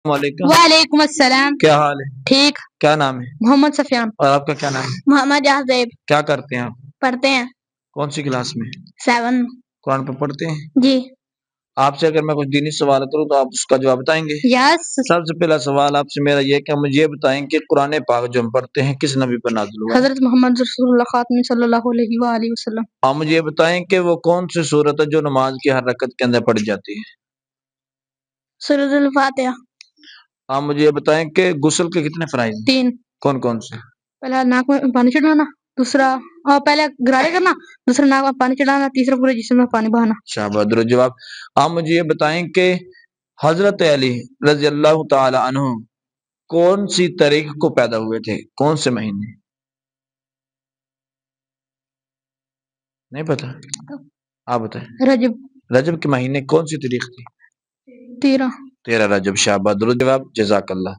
वालेकुम। वालेकुम अस्सलाम। क्या हाल है? ठीक। क्या नाम है? मोहम्मद सफियान। और आपका क्या नाम है? मोहम्मद जहाजेब। क्या करते हैं आप? पढ़ते हैं कौन सी क्लास में? 7। कुरान पे पढ़ते हैं? जी। आपसे अगर मैं कुछ दीनी सवाल करूं तो आप उसका जवाब बताएंगे? यस। सबसे पहला सवाल आपसे मेरा ये है कि मुझे ये बताएं कि कुरान पाक जो हम पढ़ते हैं किस नबी पर नाज़िल हुआ है? हजरत मोहम्मद रसूलुल्लाह खातमी सल्लल्लाहु अलैहि व आलिहि वसल्लम। आप मुझे ये बताएं कि वो कौन सी सूरत है जो नमाज की हर रकत के अंदर पढ़ी जाती है? सूरतुल फातिहा। आप मुझे ये बताएं कि गुस्ल के कितने फराइज हैं? 3। कौन कौन से? पहला नाक में पानी चढ़ाना, दूसरा पहले गरारे करना, दूसरा नाक में पानी चढ़ाना, तीसरा पूरे जिस्म में पानी बहाना। शाबाश, दुरुस्त जवाब। आप मुझे ये बताएं कि हजरत अली रजी अल्लाह ताला अन्हु कौन सी तारीख को पैदा हुए थे? कौन से महीने? नहीं पता? आप बताएं। रजब। रजब के महीने कौन सी तारीख थी? 13। 13 रजब। शाबाश, दुरुस्त जवाब, जज़ाकल्लाह।